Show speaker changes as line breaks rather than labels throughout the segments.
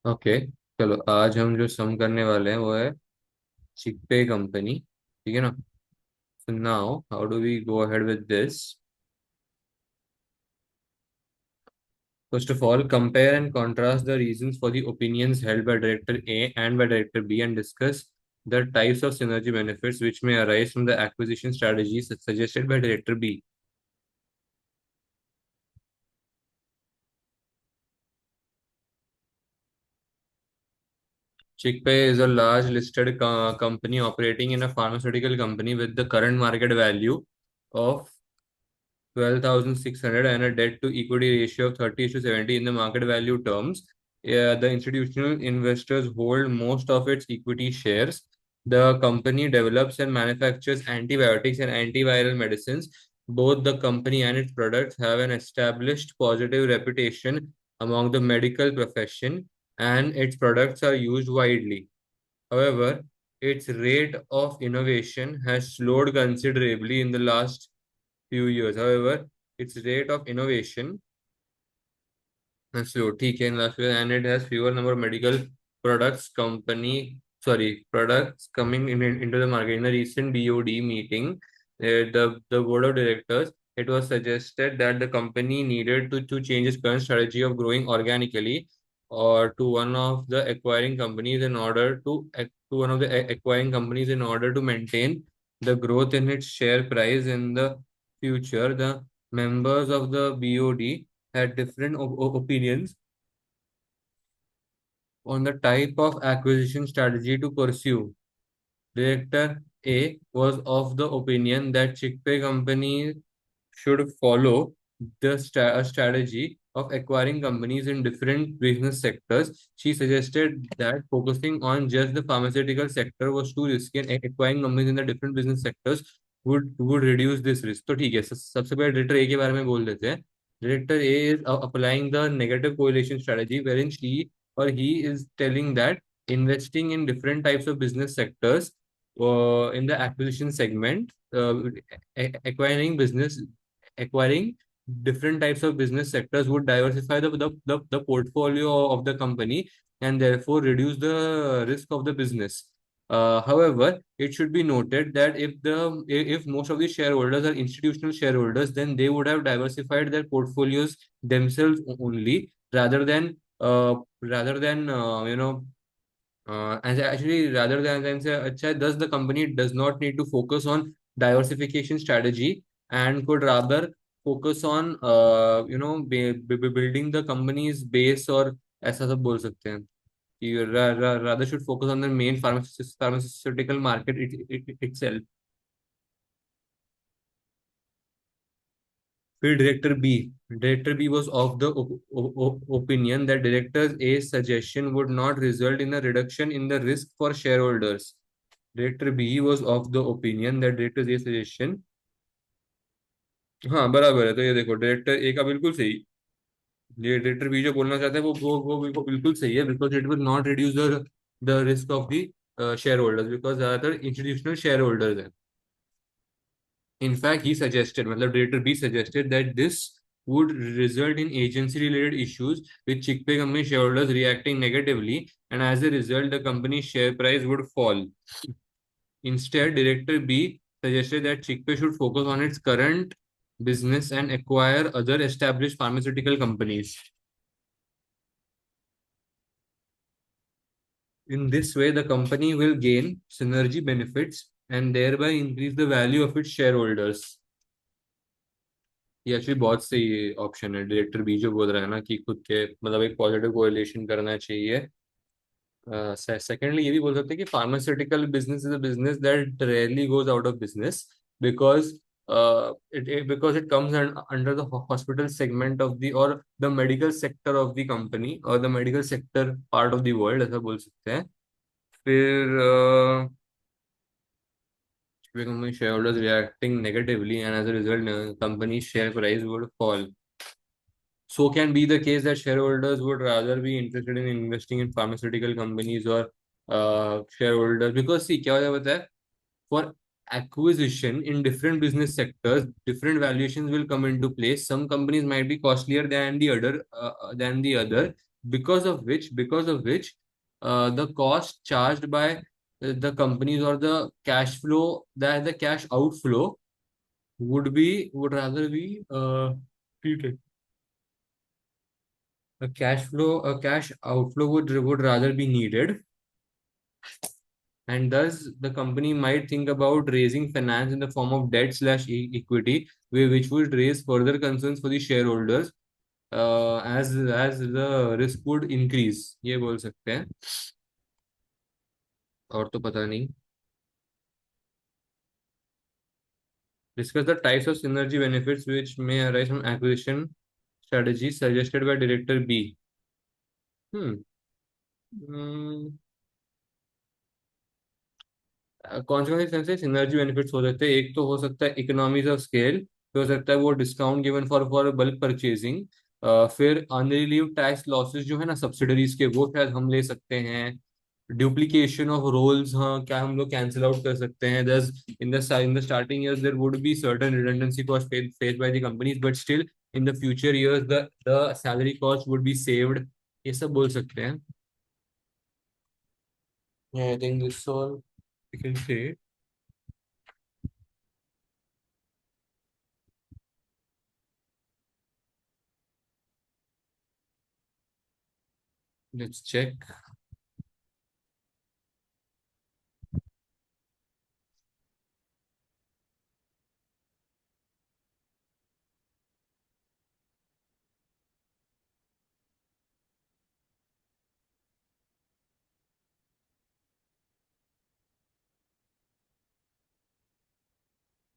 Okay. चलो आज हम जो सम करने वाले हैं वो है चिकपे कंपनी। ठीक है ना। So now how do we go ahead with this? First of all, compare and contrast the reasons for the opinions held by director A and by director B and discuss the types of synergy benefits which may arise from the acquisition strategies suggested by director B. Chickpay is a large listed company operating in a pharmaceutical company with the current market value of 12,600 and a debt to equity ratio of 30 to 70 in the market value terms. The institutional investors hold most of its equity shares. The company develops and manufactures antibiotics and antiviral medicines. Both the company and its products have an established positive reputation among the medical profession, and its products are used widely. However, its rate of innovation has slowed considerably in the last few years. However, its rate of innovation has slowed. ठीक है, in last year, and it has fewer number of medical products coming into the market. In a recent BOD meeting, the board of directors, it was suggested that the company needed to change its current strategy of growing organically or to one of the acquiring companies in order to one of the acquiring companies in order to maintain the growth in its share price in the future. The members of the BOD had different opinions on the type of acquisition strategy to pursue. Director A was of the opinion that Chickpay company should follow the strategy of acquiring companies in different business sectors. She suggested that focusing on just the pharmaceutical sector was too risky and acquiring companies in the different business sectors would reduce this risk. तो ठीक है, सबसे पहले director ए के बारे में बोल देते हैं. Director A is applying the negative correlation strategy wherein she or he is telling that investing in different types of business sectors in the acquisition segment, acquiring business acquiring different types of business sectors would diversify the portfolio of the company and therefore reduce the risk of the business. However, it should be noted that if most of the shareholders are institutional shareholders, then they would have diversified their portfolios themselves only rather than actually, rather than say, अच्छा, thus the company does not need to focus on diversification strategy and could rather focus on building the company's base और ऐसा सब बोल सकते हैं कि rather should focus on the main pharmaceutical market itself. फिर director B was of the opinion that director A's suggestion would not result in a reduction in the risk for shareholders. Director B was of the opinion that director A suggestion, हाँ बराबर है. तो ये देखो, director ए का बिल्कुल सही. ये डायरेक्टर बी जो बोलना चाहते हैं वो बिल्कुल सही है, because it will not reduce the risk of the share holders because ज्यादातर इंस्टीट्यूशनल शेयर होल्डर्स हैं. In fact, he suggested, मतलब Director B suggested that this would result in agency-related issues with Chickpay company shareholders reacting negatively, and as a result, the company's share price would fall. Instead, Director B suggested that Chickpay should focus on its current business and acquire other established pharmaceutical companies. In this way, the company will gain synergy benefits and thereby increase the value of its shareholders. ये actually बहुत सही option है. Director B जो बोल रहा है ना कि खुद के मतलब एक पॉजिटिव कोरिलेशन करना चाहिए. सेकेंडली ये भी बोल सकते हैं कि pharmaceutical business is a business that rarely goes out of business because because it comes under the hospital segment of the or the medical sector of the company or the medical sector part of the world, ऐसा बोल सकते हैं. फिर company shareholders reacting negatively and as a result company share price would fall. So can be the case that shareholders would rather be interested in investing in pharmaceutical companies or shareholders because see क्या होता है, for acquisition in different business sectors, different valuations will come into place. Some companies might be costlier than the other. because of which the cost charged by the companies, or the cash flow, that the cash outflow would rather be treated. A cash outflow would rather be needed, and thus the company might think about raising finance in the form of debt slash equity, which would raise further concerns for the shareholders, as the risk would increase, ये बोल सकते हैं, और तो पता नहीं. Discuss the types of synergy benefits which may arise from acquisition strategy suggested by Director B. Hmm. Hmm. कौन से सेंस से सिनर्जी बेनिफिट्स हो सकते हैं? एक तो हो सकता है इकोनॉमीज ऑफ स्केल, तो हो सकता है वो discount given for bulk purchasing. फिर अनरिलीव टैक्स लॉसेस जो है ना सब्सिडरीज के, वो शायद हम ले सकते हैं. डुप्लीकेशन ऑफ रोल्स, हाँ, क्या हम लोग कैंसिल आउट कर सकते हैं? Thus in the starting years there would be certain redundancy cost face by the companies, but still in the future years the salary cost would be saved. ये सब बोल सकते हैं. I think this all we can say. Let's check.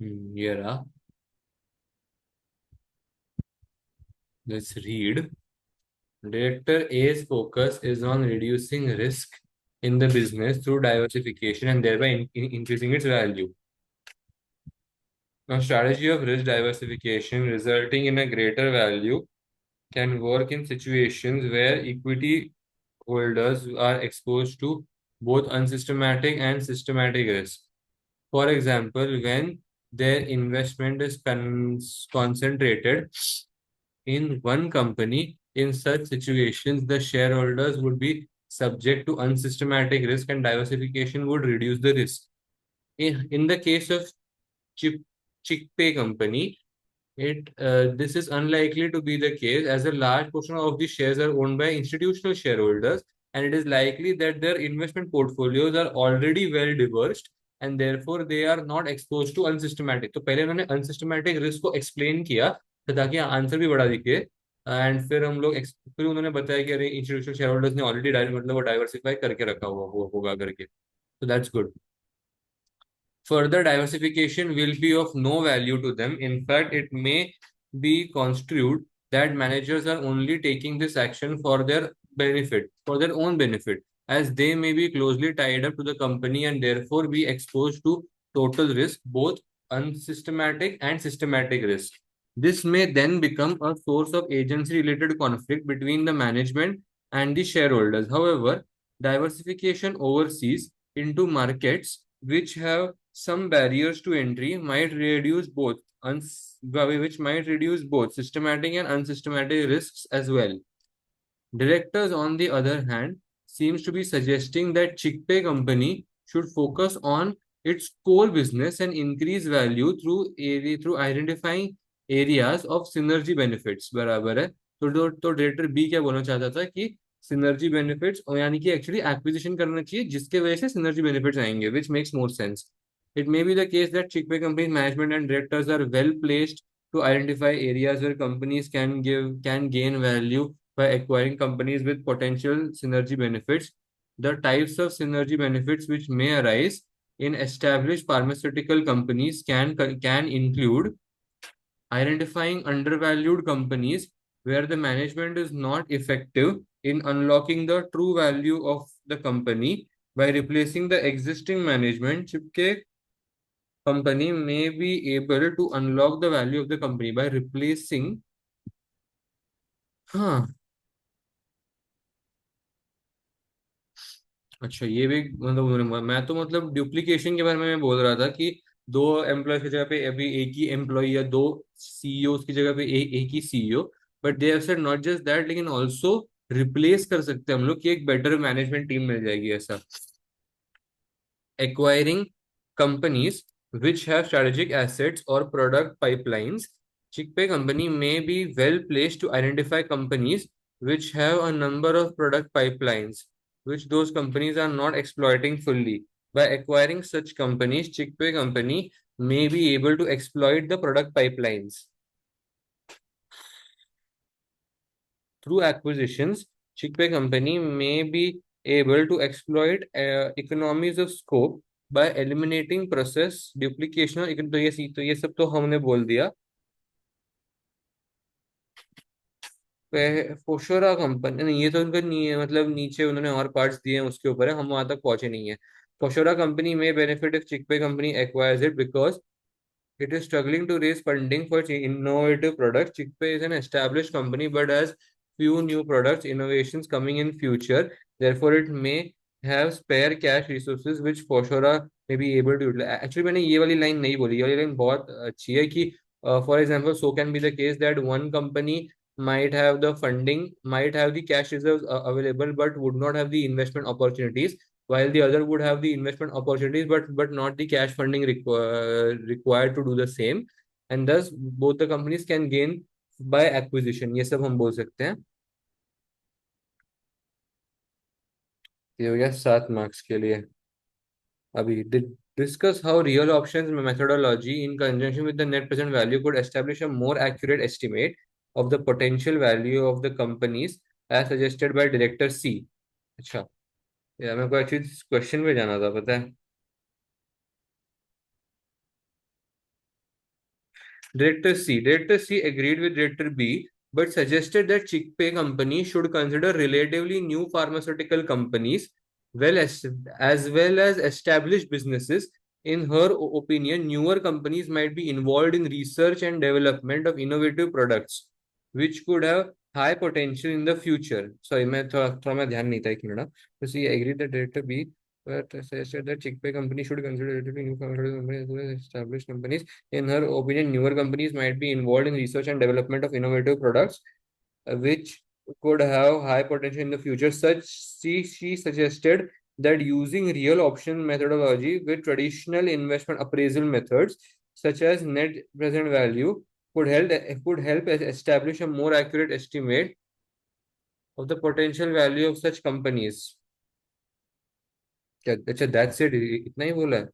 ये रहा. Let's read. Director A's focus is on reducing risk in the business through diversification and thereby increasing its value. A strategy of risk diversification resulting in a greater value can work in situations where equity holders are exposed to both unsystematic and systematic risk. For example, when their investment is concentrated in one company, in such situations, the shareholders would be subject to unsystematic risk and diversification would reduce the risk. In the case of Chip, Chickpay company, this is unlikely to be the case as a large portion of the shares are owned by institutional shareholders, and it is likely that their investment portfolios are already well diversed and therefore they are not exposed to unsystematic. तो पहले उन्होंने unsystematic risk को explain किया, तो ताकि answer भी बड़ा दिखे. एंड फिर हम लोग फिर उन्होंने बताया कि अरे इंस्टीट्यूशनल शेयर होल्डर्स ने ऑलरेडी मतलब वो डाइवर्सिफाई करके रखा हुआ होगा करके. तो that's good. Further diversification will be of no value to them. In fact, it may be construed that managers are only taking this action for their benefit, for their own benefit, as they may be closely tied up to the company and therefore be exposed to total risk, both unsystematic and systematic risk. This may then become a source of agency related conflict between the management and the shareholders. However, diversification overseas into markets which have some barriers to entry might reduce which might reduce both systematic and unsystematic risks as well. Directors, on the other hand, seems to be suggesting that Chickpay company should focus on its core business and increase value through identifying areas of synergy benefits. बराबर है. तो director B क्या बोलना चाहता था कि synergy benefits, यानी कि एक्चुअली एक्विजिशन करना चाहिए जिसके वजह से सिनर्जी बेनिफिट्स आएंगे, which makes more sense. It may be the case that Chickpay company's management and directors are well placed to identify areas where companies can gain value by acquiring companies with potential synergy benefits. The types of synergy benefits which may arise in established pharmaceutical companies can include identifying undervalued companies where the management is not effective in unlocking the true value of the company by replacing the existing management. Chipke company may be able to unlock the value of the company by replacing. हाँ. अच्छा, ये भी मतलब मैं तो मतलब duplication के बारे में मैं बोल रहा था कि दो एम्प्लॉय की जगह पे अभी एक ही एम्प्लॉय या दो सीईओ की जगह पे एक ही CEO. But they have said not just that, लेकिन ऑल्सो रिप्लेस कर सकते हैं हम लोग कि एक बेटर मैनेजमेंट टीम मिल जाएगी ऐसा. Acquiring companies which have strategic assets or product pipelines. Chickpay company may be well placed to identify companies which have a number of product pipelines, which those companies are not exploiting fully. By acquiring such companies, Chickpay company may be able to exploit the product pipelines. Through acquisitions, Chickpay company may be able to exploit economies of scope by eliminating process duplication. तो ये सब तो हमने बोल दिया. फोशोरा company नहीं, ये तो उनका नहीं है, मतलब नीचे उन्होंने और पार्ट्स दिए हैं उसके ऊपर है, हम वहां तक पहुंचे नहीं है. फोशोरा कंपनी में बेनिफिट इफ चिकपे company acquires it because it is struggling to raise funding for innovative products. Chickpay is an established company but has few new products innovations coming in future. Therefore, it may have spare cash resources which Foshora may be able to utilize. Actually, मैंने ये वाली line नहीं बोली, ये वाली line बहुत अच्छी है कि for example, so can be the case that one company might have the funding, might have the cash reserves available, but would not have the investment opportunities, while the other would have the investment opportunities but not the cash funding required to do the same, and thus both the companies can gain by acquisition. ये सब हम बोल सकते हैं. ये हो गया 7 marks के लिए. अभी discuss how real options methodology in conjunction with the net present value could establish a more accurate estimate of the potential value of the companies as suggested by director C. अच्छा, यार मेरे को actually question में जाना था, पता है. Director C agreed with Director B, but suggested that Chickpay company should consider relatively new pharmaceutical companies, as well as established businesses. In her opinion, newer companies might be involved in research and development of innovative products, which could have high potential in the future. Sorry, मैं थोड़ा मैं ध्यान नहीं था, एक minute. So she agreed that Director B but suggested that Chickpay company should consider relatively new pharmaceutical companies as well as established companies. In her opinion, newer companies might be involved in research and development of innovative products, which could have high potential in the future. She suggested that using real option methodology with traditional investment appraisal methods, such as net present value, could help establish a more accurate estimate of the potential value of such companies. क्या अच्छा, that's it, इतना ही बोला है.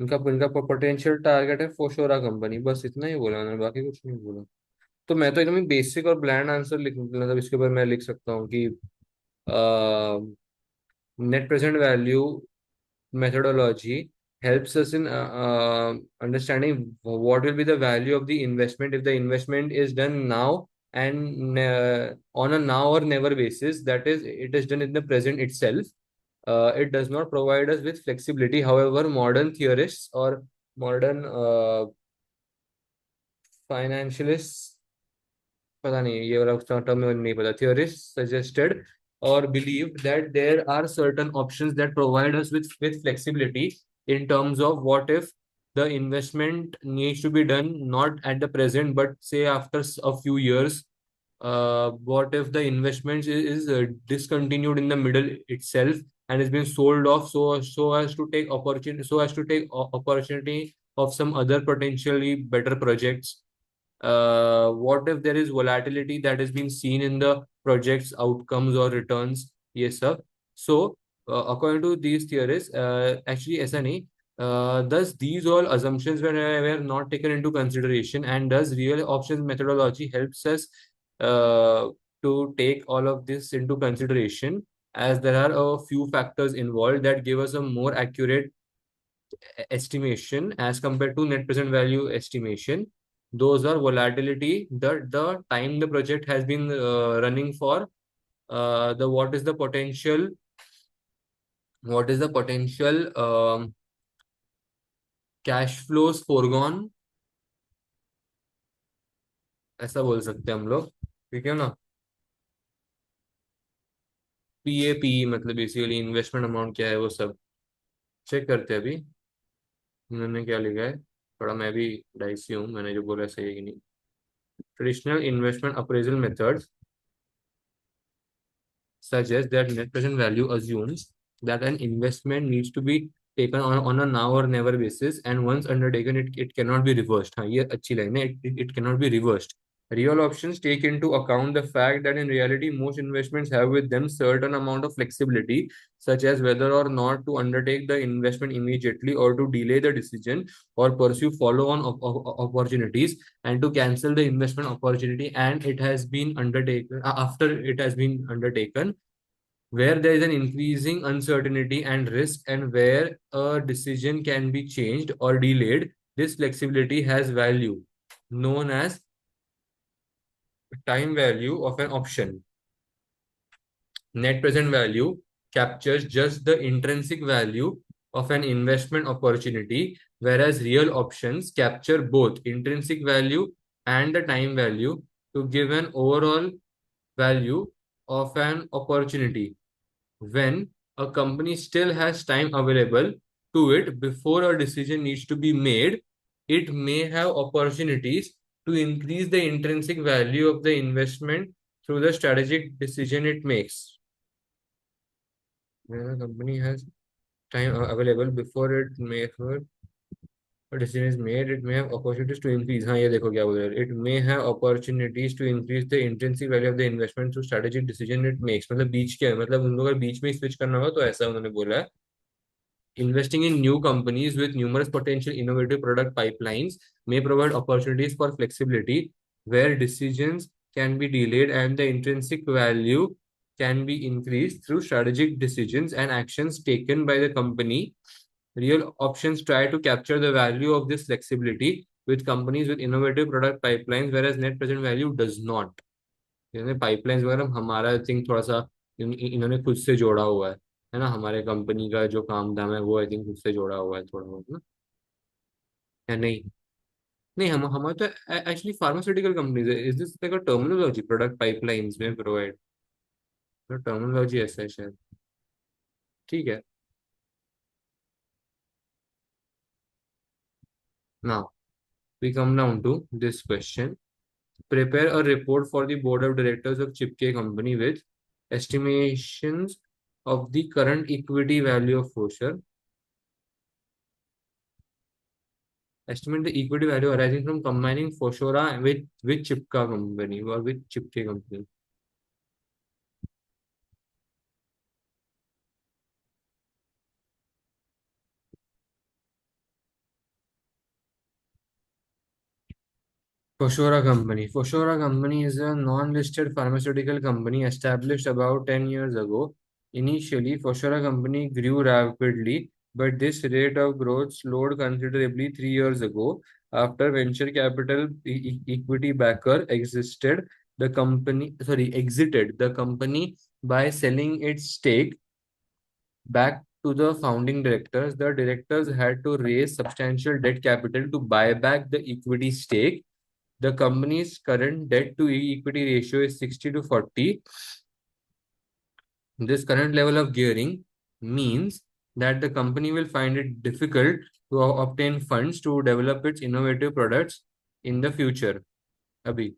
इनका इनका potential target है फोशोरा company, बस इतना ही बोला उन्होंने, बाकी कुछ नहीं बोला. तो मैं तो एकदम ही बेसिक और ब्लैंड आंसर लिख, मतलब इसके ऊपर मैं लिख सकता हूँ कि net present value methodology helps us in understanding what will be the value of the investment if the investment is done now and on a now or never basis, that is it is done in the present itself. It does not provide us with flexibility. However, modern theorists or modern financialists, पता नहीं ये वाला term में नहीं पता, theorists suggested or believed that there are certain options that provide us with flexibility in terms of what if the investment needs to be done not at the present but say after a few years. What if the investment is discontinued in the middle itself and is being sold off, so as to take opportunity of some other potentially better projects. What if there is volatility that has been seen in the project's outcomes or returns? Yes, sir. So, according to these theories, actually, ऐसा नहीं. Thus, these all assumptions were not taken into consideration, and thus real options methodology helps us uh, to take all of this into consideration, as there are a few factors involved that give us a more accurate estimation as compared to net present value estimation. Those are volatility, the time the project has been running for, the what is the potential cash flows foregone, ऐसा बोल सकते हैं हम लोग, ठीक है ना. PAP मतलब बेसिकली इन्वेस्टमेंट अमाउंट क्या है वो सब चेक करते हैं अभी. उन्होंने क्या लिखा है, थोड़ा मैं भी डाइसी हूँ, मैंने जो बोला है सही है कि नहीं. Traditional investment appraisal methods suggests that net present value assumes that an investment needs to be taken on a now or never basis, and once undertaken it cannot be reversed. हाँ ये अच्छी लाइन है, it cannot be reversed. Real options take into account the fact that in reality most investments have with them certain amount of flexibility, such as whether or not to undertake the investment immediately or to delay the decision or pursue follow-on opportunities and to cancel the investment opportunity and it has been undertaken after it has been undertaken, where there is an increasing uncertainty and risk and where a decision can be changed or delayed. This flexibility has value known as time value of an option. Net present value captures just the intrinsic value of an investment opportunity, whereas real options capture both intrinsic value and the time value to give an overall value of an opportunity. When a company still has time available to it before a decision needs to be made, it may have opportunities to increase the intrinsic value of the investment through the strategic decision it makes. When a company has time available before it may a decision is made, it may have opportunities to increase. हाँ ये देखो क्या बोल रहे हैं. It may have opportunities to increase the intrinsic value of the investment through strategic decision it makes. मतलब बीच क्या है, मतलब उन लोगों को बीच में स्विच करना होगा तो ऐसा उन्होंने बोला है. Investing in new companies with numerous potential innovative product pipelines may provide opportunities for flexibility where decisions can be delayed and the intrinsic value can be increased through strategic decisions and actions taken by the company. Real options try to capture the value of this flexibility with companies with innovative product pipelines, whereas net present value does not. Pipelines वगैरह हमारा I think थोड़ा सा इन्होंने खुद से जोड़ा हुआ है ना. हमारे कंपनी का जो काम धाम है वो आई थिंक खुद से जोड़ा हुआ है थोड़ा बहुत ना, या नहीं. नहीं हम हमारे तो एक्चुअली फार्मास्यूटिकल कंपनीज है. Is this like a terminology product pipelines में प्रोवाइड, टर्मिनोलॉजी ऐसा है शायद. ठीक है. Now we come down to this question. Prepare a report for the board of directors of Chipke company with estimations of the current equity value of Fosher. Estimate the equity value arising from combining Foshora with Chipka company or with Chipke company. Foshora Company. Foshora Company is a non-listed pharmaceutical company established about 10 years ago. Initially, Foshora Company grew rapidly, but this rate of growth slowed considerably 3 years ago. After venture capital equity backer exited the company by selling its stake back to the founding directors. The directors had to raise substantial debt capital to buy back the equity stake. The company's current debt to equity ratio is 60 to 40. This current level of gearing means that the company will find it difficult to obtain funds to develop its innovative products in the future. अभी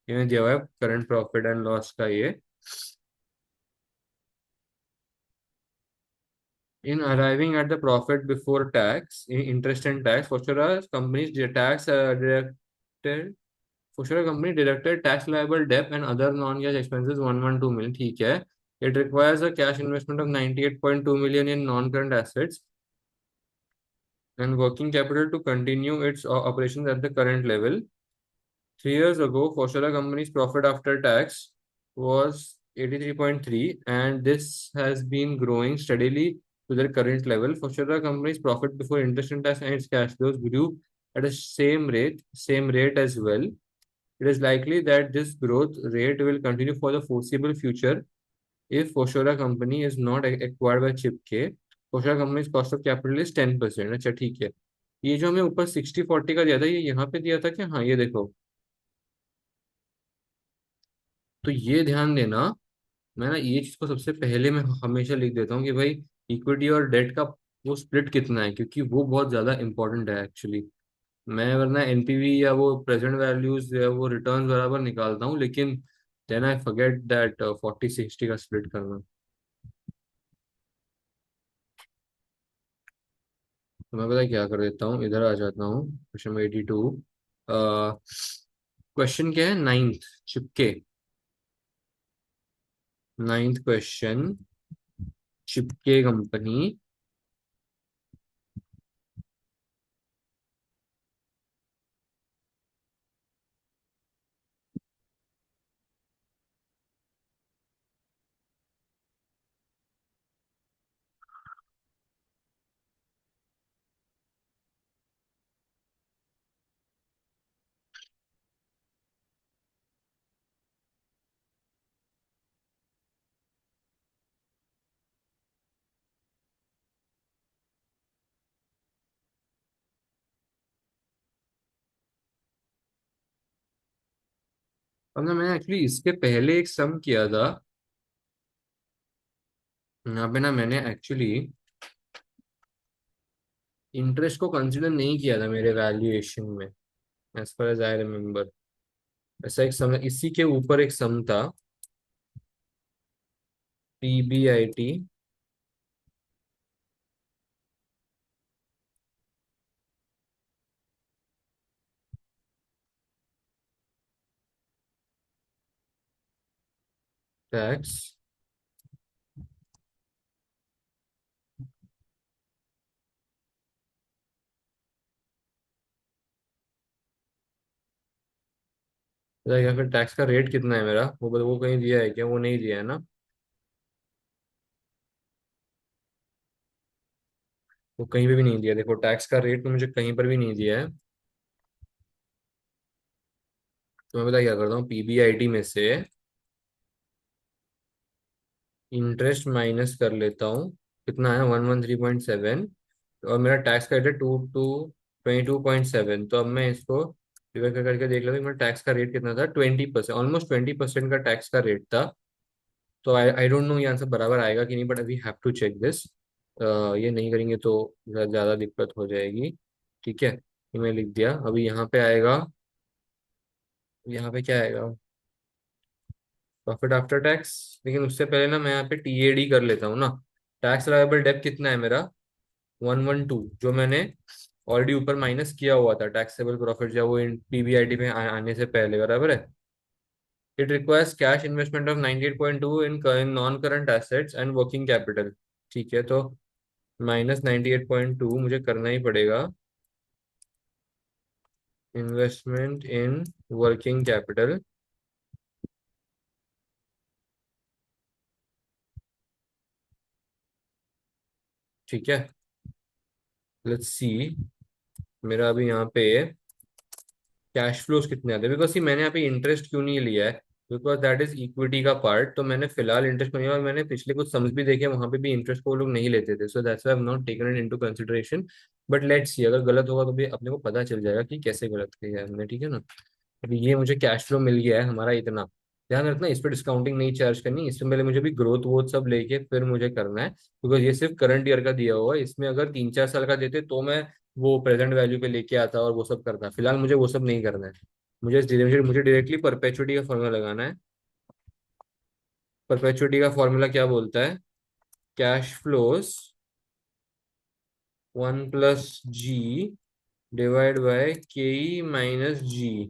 ये दिया हुआ है current profit and loss का ये. In arriving at the profit before tax, interest and tax, Foshora company's tax directed Fushara company deducted tax liable debt and other non-cash expenses 112 million. ठीक है. It requires a cash investment of 98.2 million in non-current assets and working capital to continue its operations at the current level. 3 years ago, Fushara company's profit after tax was 83.3 and this has been growing steadily to their current level. Fushara company's profit before interest and tax and its cash flows grew at a same rate as well. It is likely that this growth rate will continue for the foreseeable future if Foshora company is not acquired by Chipke. Foshora company's cost of capital is 10%. अच्छा ठीक है. ये जो हमें ऊपर 60-40 का दिया था ये यहाँ पे दिया था क्या? हाँ ये देखो. तो ये ध्यान देना. मैं ना ये चीज को सबसे पहले मैं हमेशा लिख देता हूँ कि भाई इक्विटी और डेट का वो स्प्लिट कितना है, क्योंकि वो बहुत ज्यादा इंपॉर्टेंट है एक्चुअली. मैं वरना एनपीवी या वो प्रेजेंट वैल्यूज या वो रिटर्न बराबर निकालता हूँ, लेकिन देन आई फॉरगेट दैट 40-60 का स्प्लिट करना। तो मैं पता क्या कर देता हूँ, इधर आ जाता हूँ, क्वेश्चन 82। क्वेश्चन क्या है, नाइन्थ, चिपके। नाइन्थ क्वेश्चन, चिपके कंपनी। अब ना मैंने एक्चुअली इसके पहले एक सम किया था। यहाँ पे ना मैंने एक्चुअली इंटरेस्ट को कंसिडर नहीं किया था मेरे वैल्यूएशन में, as far as I remember. ऐसा एक सम, इसी के ऊपर एक सम था, PBIT टैक्स। या फिर टैक्स का रेट कितना है मेरा, वो कहीं दिया है क्या, वो नहीं दिया है ना। वो कहीं पे भी नहीं दिया, देखो टैक्स का रेट तो मुझे कहीं पर भी नहीं दिया है। तो मैं पता क्या करता हूँ, PBIT में से इंटरेस्ट माइनस कर लेता हूँ। कितना है, 113.7। और मेरा टैक्स का रेट है 22.7। तो अब मैं इसको डिवाइड करके देख लेता हूँ, मेरा टैक्स का रेट कितना था, 20%, ऑलमोस्ट 20% का टैक्स का रेट था। तो आई आई डोंट नो ये आंसर बराबर आएगा कि नहीं, but we have to check this. ये नहीं करेंगे तो ज़्यादा दिक्कत हो जाएगी। ठीक है, ये मैं लिख दिया। अभी यहाँ पे आएगा, यहाँ पे क्या आएगा, प्रॉफिट आफ्टर टैक्स। लेकिन उससे पहले ना मैं यहाँ पे TAD कर लेता हूँ ना। टैक्स अलाउेबल डेप्थ कितना है मेरा, 112, जो मैंने ऑलरेडी ऊपर माइनस किया हुआ था टैक्सेबल प्रॉफिट, जब वो PBIT पे आने से पहले, बराबर है। It requires cash investment of 98.2 in non current assets and working capital. ठीक है, तो -98.2 मुझे करना ही पड़ेगा, इन्वेस्टमेंट इन वर्किंग कैपिटल। ठीक है, लेट्स सी। मेरा अभी यहाँ पे कैश फ्लोज कितने आते हैं, बिकॉज मैंने यहाँ पे इंटरेस्ट क्यों नहीं लिया है, बिकॉज दैट इज इक्विटी का पार्ट। तो मैंने फिलहाल इंटरेस्ट नहीं लिया, और मैंने पिछले कुछ सम्स भी देखे, वहां पे भी इंटरेस्ट को वो लोग नहीं लेते थे, so that's why I have not taken it into consideration. But let's see, अगर गलत होगा तो भी अपने को पता चल जाएगा कि कैसे गलत किया है हमने, ठीक है ना। अभी ये मुझे कैश फ्लो मिल गया है हमारा इतना। ध्यान रखना, इस पर डिस्काउंटिंग नहीं चार्ज करनी, इससे पहले मुझे भी ग्रोथ वोथ सब लेके फिर मुझे करना है, बिकॉज ये सिर्फ करंट ईयर का दिया हुआ है। इसमें अगर 3-4 साल का देते तो मैं वो प्रेजेंट वैल्यू पे लेके आता और वो सब करता। फिलहाल मुझे वो सब नहीं करना है। मुझे डायरेक्टली परपेचुटी का फॉर्मूला लगाना है। परपेचुटी का फॉर्मूला क्या बोलता है, cash flows 1+G divide by KE-G।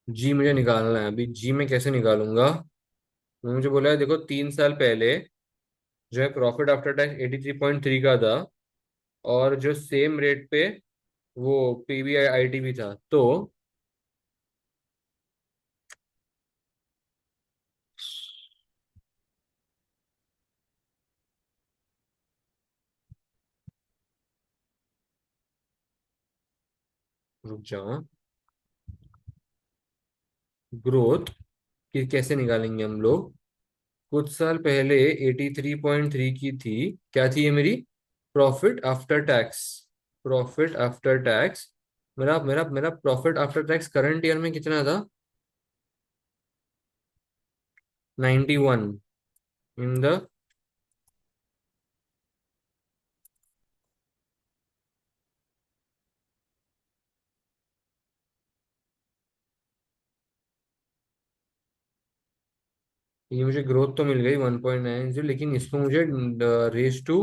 जी मुझे निकालना है, अभी जी मैं कैसे निकालूंगा। मुझे बोला है, देखो 3 साल पहले जो है प्रॉफिट आफ्टर टैक्स 83.3 का था, और जो सेम रेट पे वो PBIT भी था। तो रुक जाओ, ग्रोथ कि कैसे निकालेंगे हम लोग। कुछ साल पहले 83.3 की थी, क्या थी ये मेरी, profit after tax. Profit after tax, मेरा मेरा मेरा profit after tax current year में कितना था, 91 इन द, ये मुझे ग्रोथ तो मिल गई 1.90, लेकिन इसको मुझे रेस टू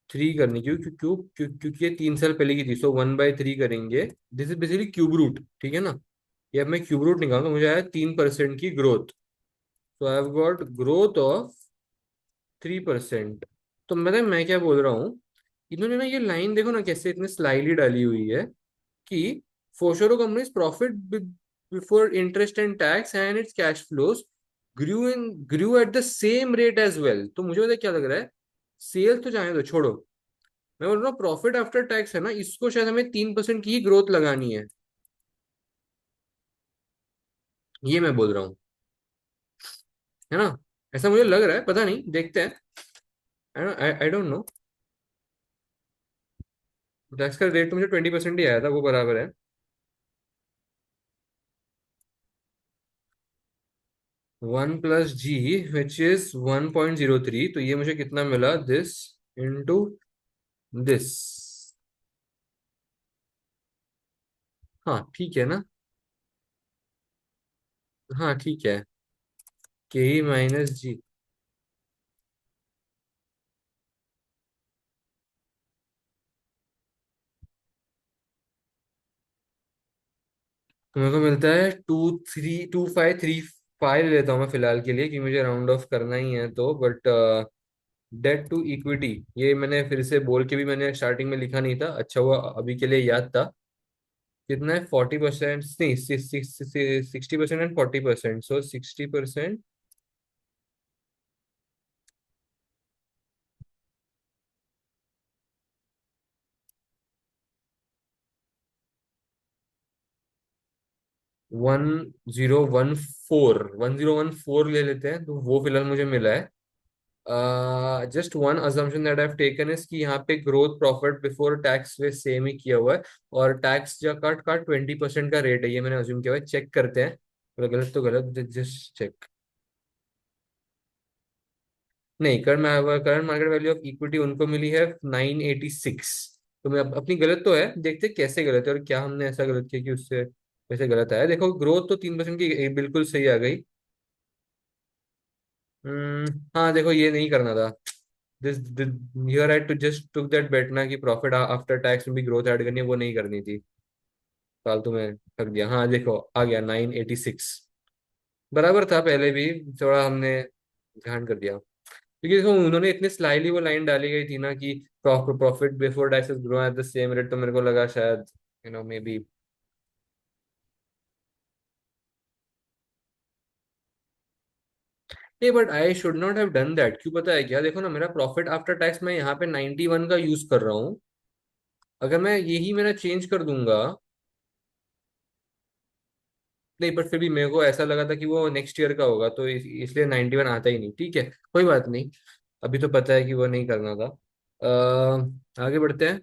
3 करनी, क्यों क्यों क्यों क्यों- क्योंकि ये 3 साल पहले की थी, सो 1/3 करेंगे। This is basically cube root, ठीक है ना। ये अब मैं क्यूब रूट निकालूंगा, मुझे आया 3% की growth. So I have got growth of 3%। तो मैं क्या बोल रहा हूँ, इन्होंने ना ये लाइन देखो ना कैसे इतने स्लाइली डाली हुई है कि फोशोरो companies profit before interest and tax and its cash flows grow at the same rate as well. तो मुझे पता है क्या लग रहा है, सेल्स तो जाने दो, छोड़ो। मैं बोल रहा हूँ प्रॉफिट आफ्टर टैक्स है ना, इसको शायद हमें 3% की ही ग्रोथ लगानी है। ये मैं बोल रहा हूँ, है ना। ऐसा मुझे लग रहा है, पता नहीं, देखते हैं। आई डोंट नो। टैक्स का रेट तो मुझे 20% ही आया था, वो बराबर है। 1 + g विच इज 1.03, तो ये मुझे कितना मिला, दिस इंटू दिस। हाँ ठीक है ना। हाँ ठीक है। ke - g। तो मेरे को मिलता है 2,325 लेता हूँ मैं फिलहाल के लिए, कि मुझे राउंड ऑफ करना ही है तो। बट डेट टू इक्विटी, ये मैंने फिर से बोल के भी मैंने स्टार्टिंग में लिखा नहीं था, अच्छा हुआ अभी के लिए याद था। कितना है, 40%, नहीं 60% एंड 40%, सो 60%। 1014 ले लेते हैं, तो वो फिलहाल मुझे मिला है। Just one assumption that I have taken is कि यहाँ पे ग्रोथ प्रॉफिट बिफोर टैक्स वे सेम ही किया हुआ है, और टैक्स जो कट का 20% का रेट है, ये मैंने अज्यूम किया हुआ है। चेक करते हैं, अगर गलत तो गलत, जस्ट चेक। नहीं, current market value of equity उनको मिली है 986। तो मैं अपनी गलत तो है, देखते हैं कैसे गलत है और क्या हमने ऐसा गलत किया कि उससे वैसे गलत आया। देखो ग्रोथ तो 3% की बिल्कुल सही आ गई। हाँ देखो, ये नहीं करना था। This you write to just took that bet ना, कि प्रॉफिट आफ्टर टैक्स में भी ग्रोथ ऐड करनी है, वो नहीं करनी थी। फालतू में कर दिया। हाँ देखो आ गया 986, बराबर था पहले भी, थोड़ा हमने ध्यान कर दिया। क्योंकि देखो उन्होंने इतने स्लाइली वो लाइन डाली गई थी ना कि profit before taxes grow at the same rate, तो मेरे को लगा शायद may be. A but I should not have done that, क्यों पता है क्या, देखो ना मेरा प्रॉफिट आफ्टर टैक्स मैं यहाँ पे 91 का यूज कर रहा हूँ। अगर मैं यही मेरा चेंज कर दूंगा, नहीं बट फिर भी मेरे को ऐसा लगा था कि वो नेक्स्ट ईयर का होगा, तो इसलिए 91 आता ही नहीं। ठीक है, कोई बात नहीं। अभी तो पता है कि वो नहीं करना था। आगे बढ़ते हैं।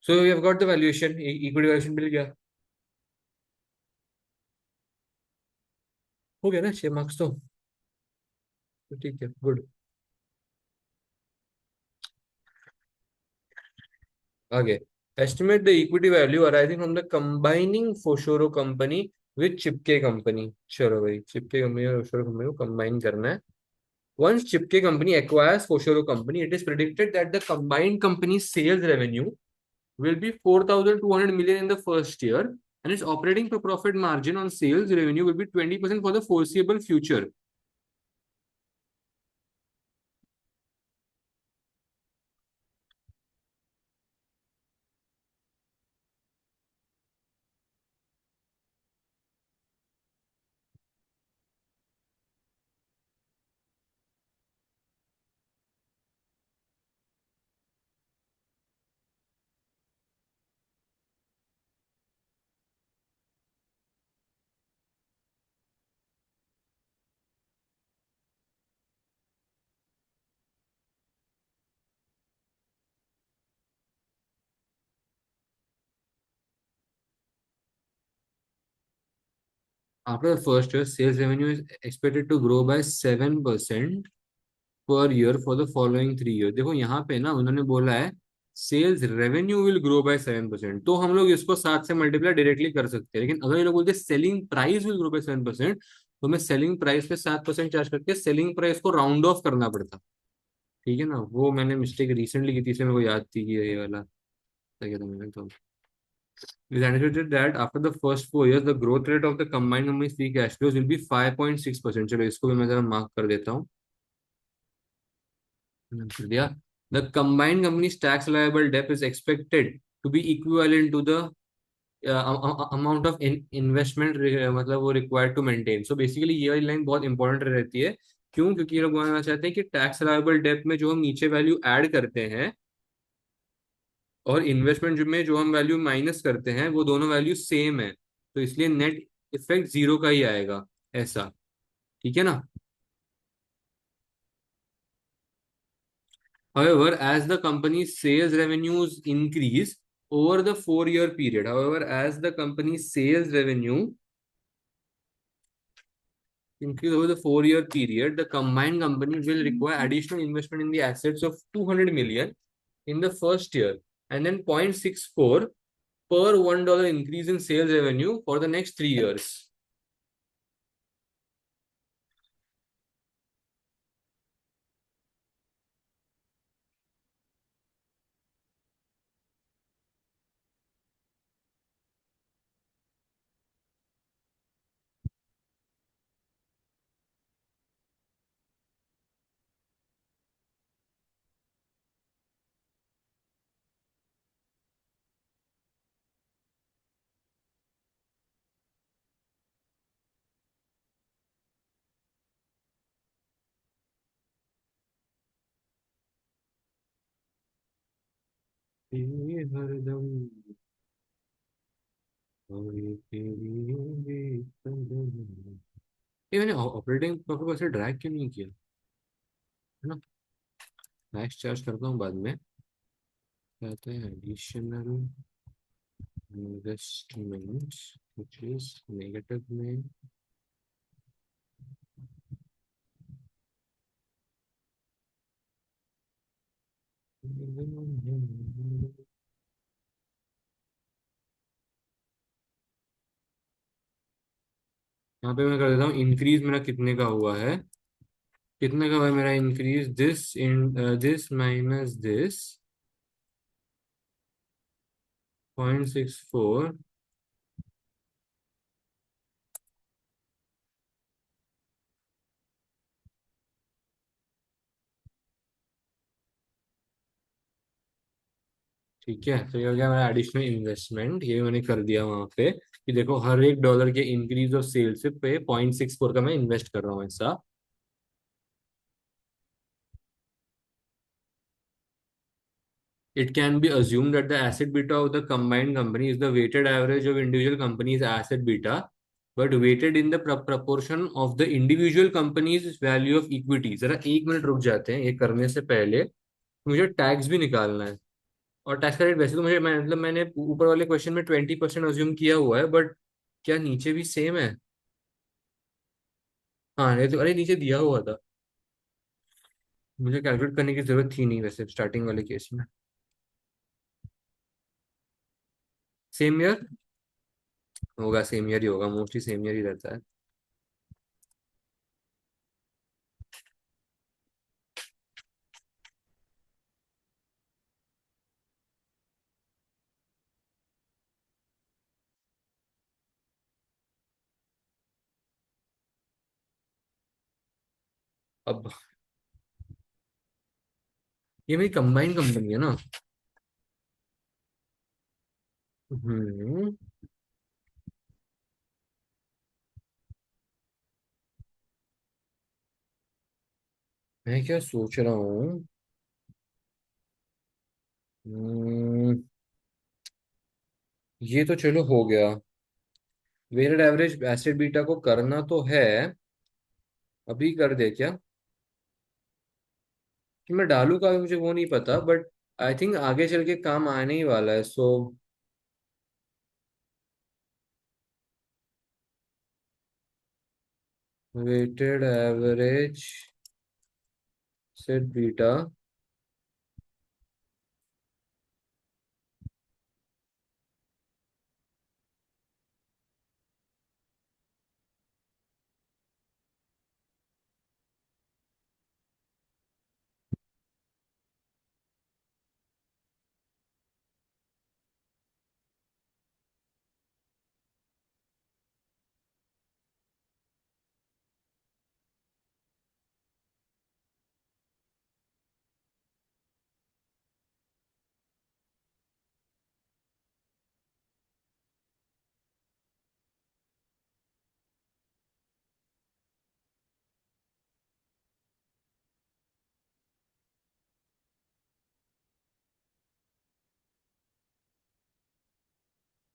So we have got the valuation, equity valuation मिल गया। हो गया ना 6 मार्क्स तो ठीक है, गुड। आगे, estimate the equity value arising from the combining फोशोरो कंपनी विद चिपके कंपनी। चलो भाई, चिपके कंपनी और फोशोरो कंपनी को कंबाइन करना है। Once Chipke company acquires Foshoro company, it is predicted that the combined company's sales revenue will be 4,200 million in the first year, and its operating profit margin on sales revenue will be 20% for the foreseeable future. After the first year, sales revenue is expected to grow by 7% per year for the following 3 years. देखो यहाँ पे ना उन्होंने बोला है sales revenue will grow by 7%, तो हम लोग इसको 7 से मल्टीप्लाई डायरेक्टली कर सकते हैं। लेकिन अगर ये लोग बोलते selling price will grow by 7%, तो मैं सेलिंग प्राइस पे 7% चार्ज करके सेलिंग प्राइस को राउंड ऑफ करना पड़ता। ठीक है ना, वो मैंने मिस्टेक रिसेंटली की थी, इसलिए मेरे को याद थी कि ये वाला क्या कहता मैंने तो। It is anticipated that after the first 4 years, the growth rate of the combined company's free cash flows will be 5.6%। चलो इसको भी मैं जरा मार्क कर देता हूँ। कर दिया। The combined company's tax liable debt is expected to be equivalent to the amount of investment मतलब वो required to maintain। So basically ये वाली लाइन बहुत इंपॉर्टेंट रहती है। क्यों? क्योंकि ये लोग बोलना चाहते हैं कि टैक्स लायबल डेट में जो हम नीचे वैल्यू ऐड करते हैं और इन्वेस्टमेंट में जो हम वैल्यू माइनस करते हैं वो दोनों वैल्यू सेम है, तो इसलिए नेट इफेक्ट जीरो का ही आएगा। ऐसा। ठीक है ना। However, as the company's sales revenues increase over the 4 year period, however, as the company's sales revenue increase over the 4 year period, the combined company will require additional investment in the assets of 200 million in the first year, and then 0.64 per $1 increase in sales revenue for the next 3 years। ये हरदम और ये तेरी होगी कदम। ये मैंने operating profit को ऐसे ड्रैग क्यों नहीं किया, है ना। मैक्स चार्ज करता हूँ बाद में। कहते हैं additional investment which is negative में। यहाँ पे मैं कर देता हूँ इंक्रीज मेरा कितने का हुआ है। कितने का हुआ है मेरा increase, this in this minus this 0.64। ठीक है, तो ये हो गया मेरा एडिशनल इन्वेस्टमेंट, ये मैंने कर दिया वहां पे कि देखो हर एक डॉलर के इंक्रीज ऑफ सेल्स पे 0.64 का मैं इन्वेस्ट कर रहा हूँ ऐसा। It can be assumed that the asset beta of the combined company is the weighted average of individual companies' asset beta, but weighted in the proportion of the individual companies' value of equity। जरा 1 minute रुक जाते हैं, ये करने से पहले मुझे tax भी निकालना है। और टैक्स का रेट वैसे तो मुझे मतलब मैंने ऊपर वाले क्वेश्चन में 20% अज्यूम किया हुआ है, बट क्या नीचे भी सेम है? हाँ, नहीं तो अरे नीचे दिया हुआ था। मुझे कैलकुलेट करने की जरूरत थी नहीं वैसे स्टार्टिंग वाले केस में। सेम ईयर होगा, सेम ईयर ही होगा, मोस्टली सेम ईयर ही रहता है। अब ये मेरी कंबाइन कंपनी है ना। हम्म। मैं क्या सोच रहा हूँ। हम्म, ये तो चलो हो गया। वेटेड एवरेज एसिड बीटा को करना तो है, अभी कर दे क्या कि मैं डालू का भी मुझे वो नहीं पता, बट आई थिंक आगे चल के काम आने ही वाला है। सो वेटेड एवरेज एसिड बीटा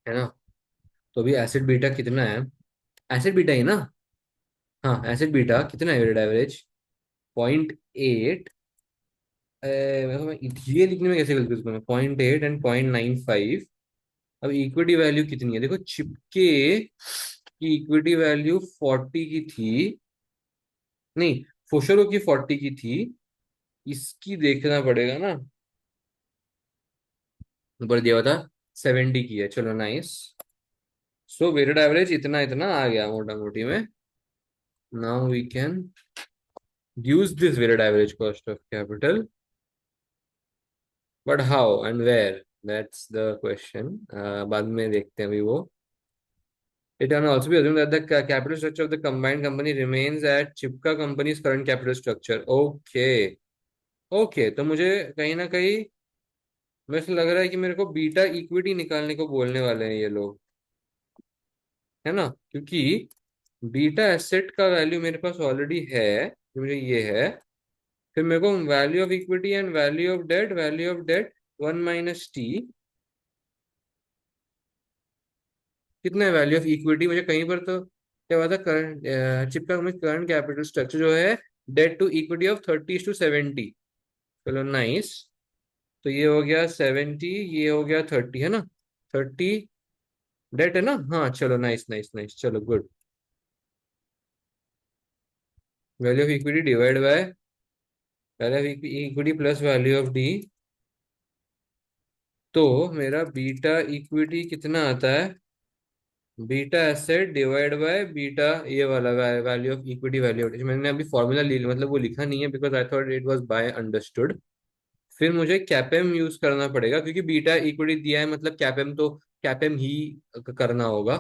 है ना। तो अभी एसिड बीटा कितना है, एसिड बीटा ही ना। हाँ एसिड बीटा कितना है वेटेड एवरेज, 0.8। मैं ये लिखने में कैसे गलती उसको मैं, 0.8 एंड 0.95। अब इक्विटी वैल्यू कितनी है देखो, चिपके की इक्विटी वैल्यू 40 की थी, नहीं फोशोरो की 40 की थी, इसकी देखना पड़ेगा ना, ऊपर दिया हुआ था 70 की है, चलो नाइस। सो वेटेड एवरेज इतना इतना आ गया मोटा मोटी में। Now we can use this weighted average cost of capital, but how and where, that's the question। बाद में देखते हैं अभी वो। It can also be assumed that the capital structure of the combined company remains at Chipka company's current capital structure। Okay, okay, तो मुझे कहीं ना कहीं वैसे लग रहा है कि मेरे को बीटा इक्विटी निकालने को बोलने वाले हैं ये लोग, है ना, क्योंकि बीटा एसेट का वैल्यू मेरे पास ऑलरेडी है, जो मुझे ये है। फिर मेरे को value of equity and value of debt 1 - T. कितना है वैल्यू ऑफ इक्विटी, मुझे कहीं पर तो क्या हुआ था, करंट चिपका में करंट कैपिटल स्ट्रक्चर जो है, डेट टू इक्विटी ऑफ 30:70। चलो नाइस। तो ये हो गया 70, ये हो गया 30, है ना। 30 डेट है ना, हाँ चलो नाइस नाइस नाइस, चलो good. Value of equity divide by value of equity plus value of D. तो मेरा बीटा इक्विटी कितना आता है, beta asset divide by beta, ये वाला value of equity value of, मैंने अभी फॉर्मूला मतलब वो लिखा नहीं है, because I thought it was by understood. फिर मुझे कैपेम यूज करना पड़ेगा, क्योंकि बीटा इक्विटी दिया है, मतलब कैपेम तो कैपेम ही करना होगा।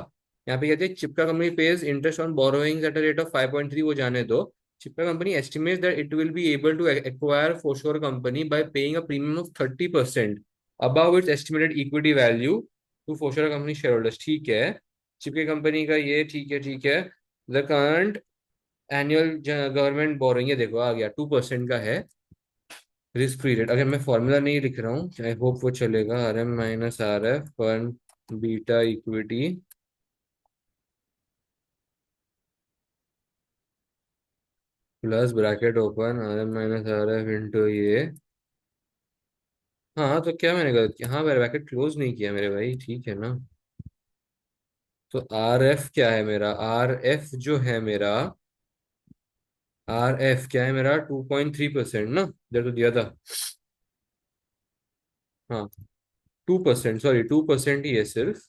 यहाँ पे कहते हैं चिपका company pays interest on borrowings at a rate of 5.3, वो जाने दो। चिपका company estimates that it will be able to acquire फोशोर company by paying a premium of 30% above its estimated equity value to फोशोर कंपनी शेयर होल्डर्स। ठीक है, चिपके company का ये ठीक है ठीक है। The current annual government borrowing, ये देखो आ गया 2% का है। रिस्क फ्री रेट, अगर मैं फॉर्मूला नहीं लिख रहा हूँ, आई होप वो चलेगा, RM - RF पर beta equity plus bracket open RM - RF into ये। हाँ तो क्या मैंने गलत किया, हाँ मेरा ब्रैकेट क्लोज नहीं किया मेरे भाई, ठीक है ना। तो RF क्या है मेरा, RF जो है मेरा, RF क्या है मेरा, 2.3% ना, इधर तो दिया था। हाँ 2%, सॉरी 2% ही है सिर्फ,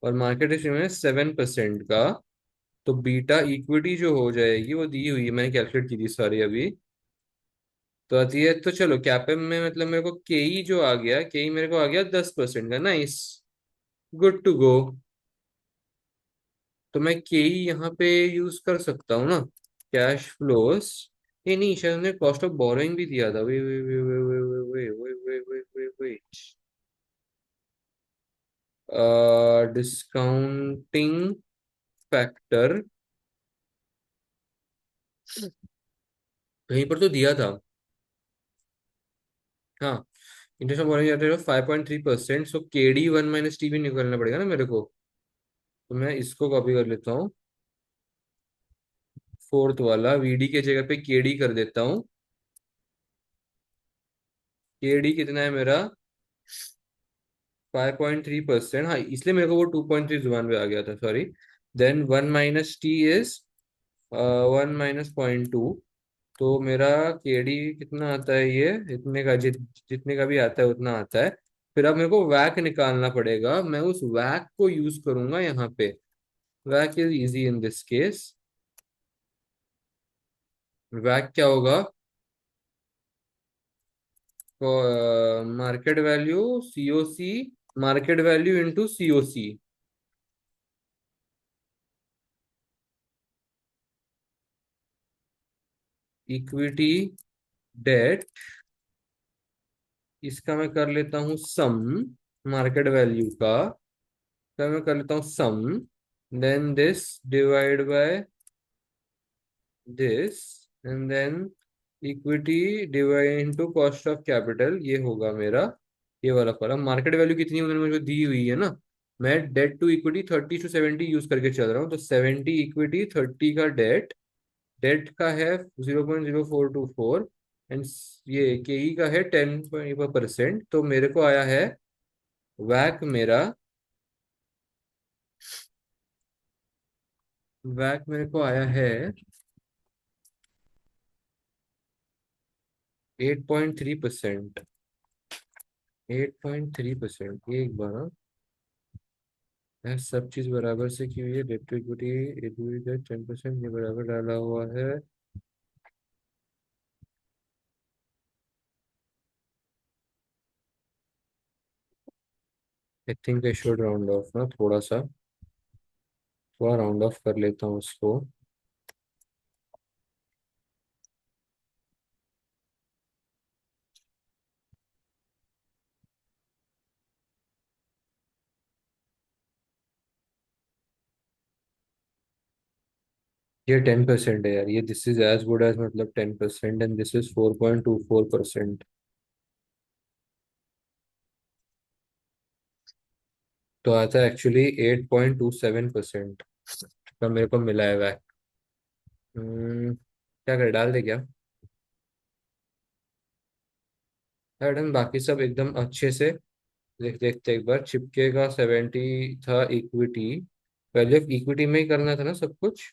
और मार्केट रिस्क में 7% का। तो बीटा इक्विटी जो हो जाएगी वो दी हुई है, मैंने कैलकुलेट की थी सारी अभी। तो आती है, तो चलो कैपेम में मतलब मेरे को केई जो आ गया, केई मेरे को आ गया 10% का, नाइस, गुड टू गो। तो मैं केई यहाँ पे यूज कर सकता हूँ ना, कैश फ्लोस। ये नहीं, शायद हमने कॉस्ट ऑफ बोरोइंग भी दिया था, वे वे वे वे वे वे वे वे वे वे वे डिस्काउंटिंग फैक्टर कहीं पर तो दिया था। हाँ, इंटरेस्ट ऑफ बोरोइंग जाते हैं 5.3%, सो KD 1 - टी भी निकालना पड़ेगा ना मेरे को। तो मैं इसको कॉपी कर लेता हूँ, फोर्थ वाला VD के जगह पे KD कर देता हूँ। KD कितना है मेरा, 5.3%, हाँ इसलिए मेरे को वो 2.3 जुबान पे आ गया था, सॉरी। Then 1 - T is 1 - 0.2। तो मेरा KD कितना आता है, ये इतने का जितने का भी आता है उतना आता है। फिर अब मेरे को वैक निकालना पड़ेगा, मैं उस वैक को यूज करूंगा यहाँ पे। वैक is easy in this case. वैक क्या होगा, market value COC, market value into COC। Equity debt, इसका मैं कर लेता हूँ सम, मार्केट वैल्यू का मैं कर लेता हूँ sum. Then this divide by this, and then equity divide into cost of capital, ये होगा मेरा ये वाला फॉर्म। मार्केट वैल्यू कितनी उन्होंने मुझे दी हुई है ना, मैं debt to equity 30 to 70 use करके चल रहा हूँ, तो 70 इक्विटी, 30 का डेट। डेट का है 0.0424, एंड ये केई का है 10%। तो मेरे को आया है वैक मेरा, वैक मेरे को आया है 8.3%। 8.3%, ये एक बार, हाँ। यार सब चीज बराबर से की हुई है, डेट टू इक्विटी, इक्विटी 10%, ये बराबर डाला हुआ है। I think I should round of ना, थोड़ा सा, थोड़ा राउंड ऑफ कर लेता हूँ उसको। ये 10% है यार, ये this is as good as, मतलब 10%, एंड दिस इज 4.24%। तो आता है एक्चुअली 8.27% का मेरे को मिला है वैक। क्या करे, डाल दे क्या? यार डन, बाकी सब एकदम अच्छे से। देखते एक बार, चिपके का 70 था इक्विटी, वैल्यू ऑफ इक्विटी में ही करना था ना सब कुछ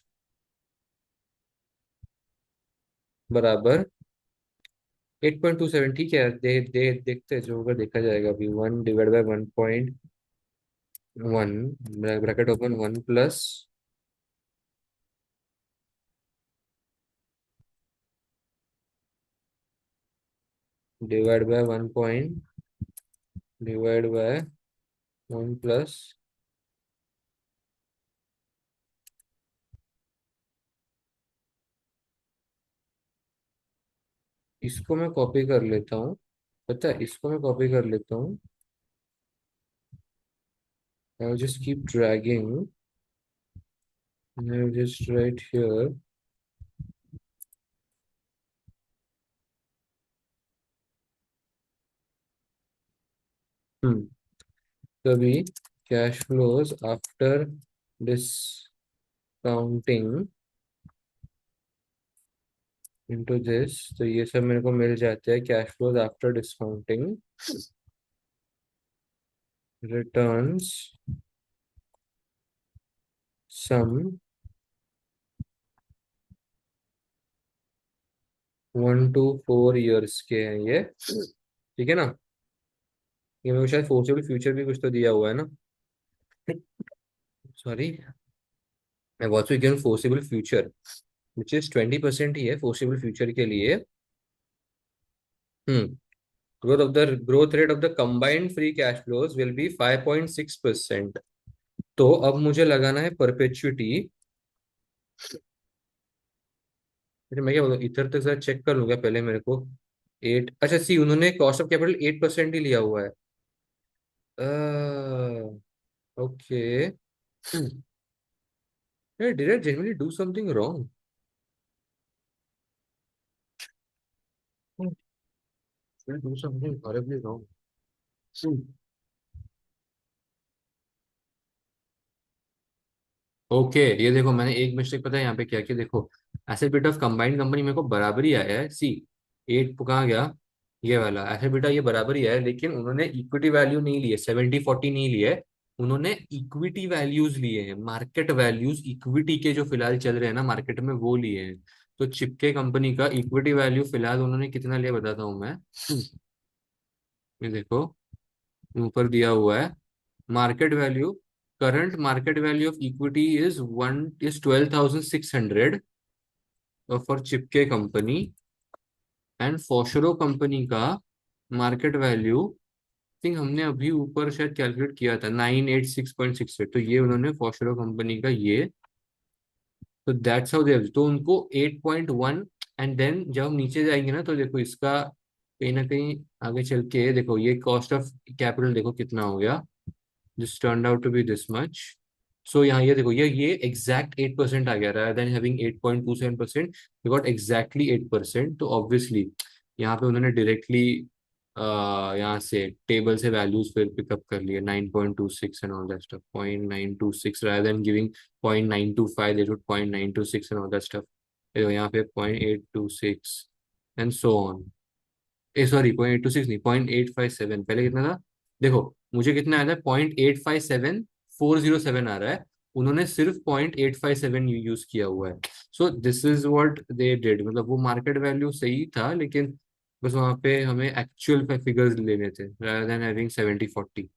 बराबर। 8.27, ठीक है, देखते हैं, जो होगा देखा जाएगा। अभी 1 / 1.1, bracket open, 1 + divide by 1 divide by 1 +। इसको मैं कॉपी कर लेता हूँ, पता है, इसको मैं कॉपी कर लेता हूँ। I just keep dragging, I just write here. कभी cash flows after discounting into this, तो ये सब मेरे को मिल जाते हैं। Cash flows after discounting returns sum 1 to 4 years के हैं ये, ठीक है ना? ये मेरे को शायद फोर्सेबल फ्यूचर भी कुछ तो दिया हुआ है ना। सॉरी, मैं also given foreseeable future which is 20% ही है फोर्सेबल फ्यूचर के लिए। Hmm growth rate of the combined free cash flows will be 5.6%। तो अब मुझे लगाना है परपेचुइटी। अच्छा, मैं क्या बोलूँ, इधर तक जरा चेक कर लूंगा पहले मेरे को। 8, अच्छा सी, उन्होंने कॉस्ट ऑफ कैपिटल 8% ही लिया हुआ है। Okay. Did I genuinely do something wrong? Do something horribly wrong. Okay, ये देखो, मैंने एक मिस्टेक पता है यहाँ पे क्या किया, देखो। एसेट बेटा ऑफ कंबाइंड कंपनी मेरे को बराबर ही आया है, सी। 8 कहाँ गया, ये वाला एसेट बेटा, ये बराबर ही आया है, लेकिन उन्होंने इक्विटी वैल्यू नहीं ली है, 70/40 नहीं लिया है। उन्होंने इक्विटी वैल्यूज लिए हैं, मार्केट वैल्यूज इक्विटी के जो फिलहाल चल रहे हैं ना मार्केट में, वो लिए हैं। तो चिपके कंपनी का इक्विटी वैल्यू फिलहाल उन्होंने कितना लिया बताता हूँ मैं। ये देखो, ऊपर दिया हुआ है market value. Current market value of equity is 12,600 for चिपके कंपनी, एंड फॉशरो कंपनी का मार्केट वैल्यू, थिंक हमने अभी ऊपर शायद कैलकुलेट किया था, 986.68। तो ये उन्होंने फॉशरो कंपनी का ये, तो दैट्स हाउ दे, तो उनको 8.1। एंड देन जब हम नीचे जाएंगे ना, तो देखो इसका कहीं ना कहीं आगे चल के देखो, ये कॉस्ट ऑफ कैपिटल देखो कितना हो गया। This turn out to be this much. So यहाँ ये देखो, ये एग्जैक्ट 8% आ गया, rather than having 8.27%, we got exactly 8%। तो ऑब्वियसली यहाँ पे उन्होंने डायरेक्टली यहाँ से टेबल से वैल्यूज फिर पिकअप कर लिए 9.26 and all that stuff 0.926 rather than giving 0.925 they should 0.926 and all that stuff. देखो यहाँ पे 0.826 and so on. A sorry 0.826 नहीं 0.857 पहले कितना था। देखो मुझे कितना आया था 0.857407 आ रहा है। उन्होंने सिर्फ 0.857 यूज किया हुआ है। So this is what they did मतलब वो मार्केट वैल्यू सही था लेकिन बस वहां पे हमें एक्चुअल फिगर्स लेने थे rather than having 70-40।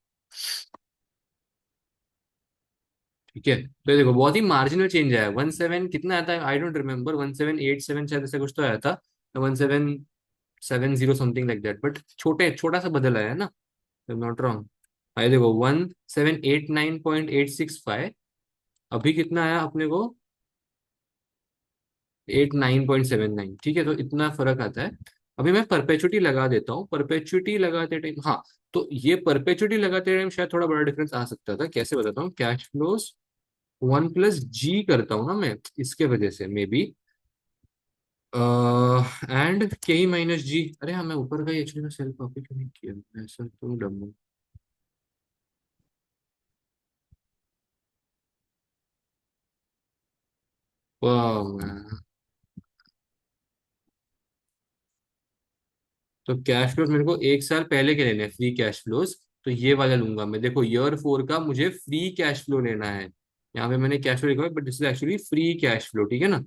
ठीक है तो ये देखो बहुत ही मार्जिनल चेंज आया 17 कितना आया था आई डोंट रिमेम्बर 1787 शायद ऐसा कुछ तो आया था 1770 समथिंग लाइक दैट बट छोटा सा बदल आया है ना नॉट रॉन्ग। आइए देखो 1789.865 अभी कितना आया अपने को 89.79 ठीक है तो इतना फर्क आता है। अभी मैं परपेचुटी लगा देता हूँ परपेचुटी लगाते टाइम हाँ तो ये परपेचुटी लगाते टाइम शायद थोड़ा बड़ा डिफरेंस आ सकता था कैसे बताता हूँ कैश फ्लोज 1+G करता हूँ ना मैं इसके वजह से मे बी एंड K-G अरे हाँ मैं ऊपर का ही एक्चुअली मैं सेल कॉपी क्यों नहीं किया ऐसा तो डम वाह। तो कैश फ्लोज मेरे को एक साल पहले के लेने हैं फ्री कैश फ्लोज तो ये वाला लूंगा मैं देखो ईयर 4 का मुझे फ्री कैश फ्लो लेना है। यहाँ पे मैंने कैश फ्लो लिखा है but this is actually free cash flow ठीक है ना।